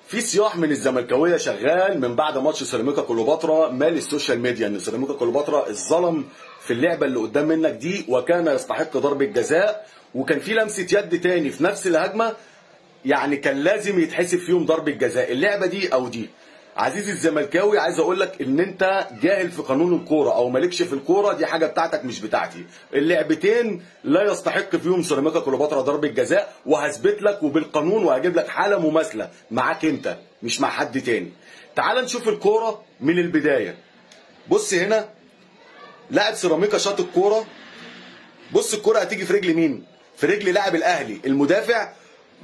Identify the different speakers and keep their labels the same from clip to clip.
Speaker 1: في صياح من الزملكاويه شغال من بعد ماتش سيراميكا كليوباترا مال السوشيال ميديا ان سيراميكا كليوباترا اتظلم في اللعبه اللي قدام منك دي وكان يستحق ضربه جزاء، وكان في لمسه يد تاني في نفس الهجمه يعني كان لازم يتحسب فيهم ضربه جزاء. اللعبه دي او دي عزيزي الزملكاوي عايز اقول لك ان انت جاهل في قانون الكوره او مالكش في الكوره، دي حاجه بتاعتك مش بتاعتي. اللعبتين لا يستحق فيهم سيراميكا كليوباترا ضربه جزاء، وهثبت لك وبالقانون وهجيب لك حاله مماثله معاك انت مش مع حد تاني. تعال نشوف الكوره من البدايه. بص هنا لاعب سيراميكا شاط الكوره، بص الكوره هتيجي في رجل مين؟ في رجل لاعب الاهلي المدافع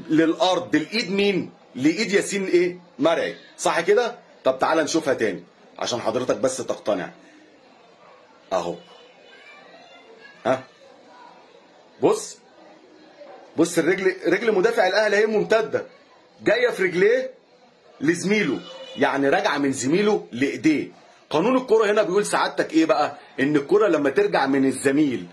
Speaker 1: للارض، الايد مين؟ لايد ياسين ايه؟ مرعي، صح كده؟ طب تعال نشوفها تاني عشان حضرتك بس تقتنع. اهو ها بص رجل مدافع الاهلي اهي ممتده جايه في رجليه لزميله، يعني راجعه من زميله لايديه. قانون الكرة هنا بيقول سعادتك ايه بقى؟ ان الكرة لما ترجع من الزميل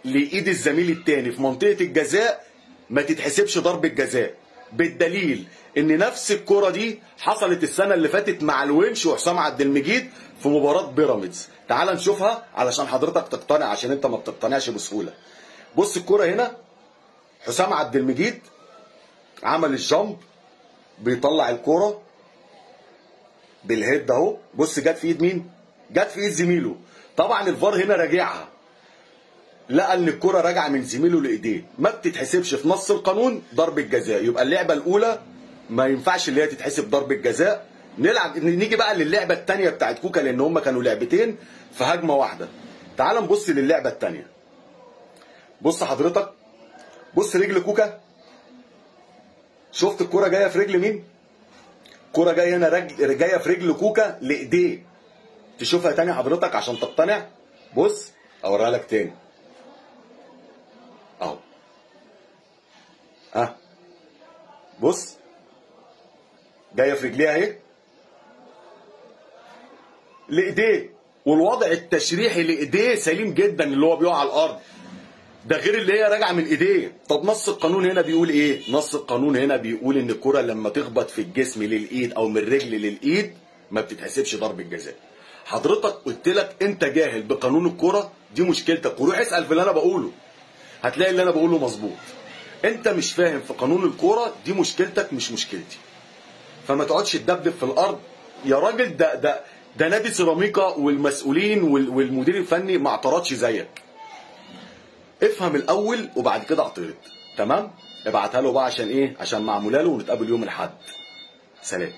Speaker 1: لايد الزميل التاني في منطقه الجزاء ما تتحسبش ضربه جزاء، بالدليل ان نفس الكرة دي حصلت السنه اللي فاتت مع الونش وحسام عبد المجيد في مباراه بيراميدز. تعال نشوفها علشان حضرتك تقتنع عشان انت ما بتقتنعش بسهوله. بص الكرة هنا حسام عبد المجيد عمل الجامب بيطلع الكرة بالهيد اهو، بص جت في ايد مين؟ جت في ايد زميله. طبعا الفار هنا راجعها لقى ان الكرة راجعه من زميله لايديه، ما بتتحسبش في نص القانون ضربه جزاء. يبقى اللعبه الاولى ما ينفعش اللي هي تتحسب ضربه جزاء. نيجي بقى للعبه الثانيه بتاعت كوكا لان هم كانوا لعبتين في هجمه واحده. تعال نبص للعبه الثانيه. بص حضرتك، بص رجل كوكا، شفت الكرة جايه في رجل مين؟ الكرة جايه هنا جايه في رجل كوكا لايديه. تشوفها تاني حضرتك عشان تقتنع. بص اوريها لك تاني اهو بص جايه في رجليها اهي لايديه، والوضع التشريحي لايديه سليم جدا اللي هو بيقع على الارض، ده غير اللي هي راجعه من ايديه. طب نص القانون هنا بيقول ايه؟ نص القانون هنا بيقول ان الكره لما تخبط في الجسم للايد او من الرجل للايد ما بتتحسبش ضربه جزاء. حضرتك قلت لك انت جاهل بقانون الكره، دي مشكلتك، وروح اسال في اللي انا بقوله هتلاقي اللي انا بقوله مظبوط. انت مش فاهم في قانون الكوره، دي مشكلتك مش مشكلتي. فما تقعدش تدبدب في الارض يا راجل. ده نادي سيراميكا والمسؤولين والمدير الفني ما اعترضش زيك. افهم الاول وبعد كده اعترض، تمام؟ ابعتها له بقى عشان ايه؟ عشان معموله له ونتقابل يوم الاحد. سلام.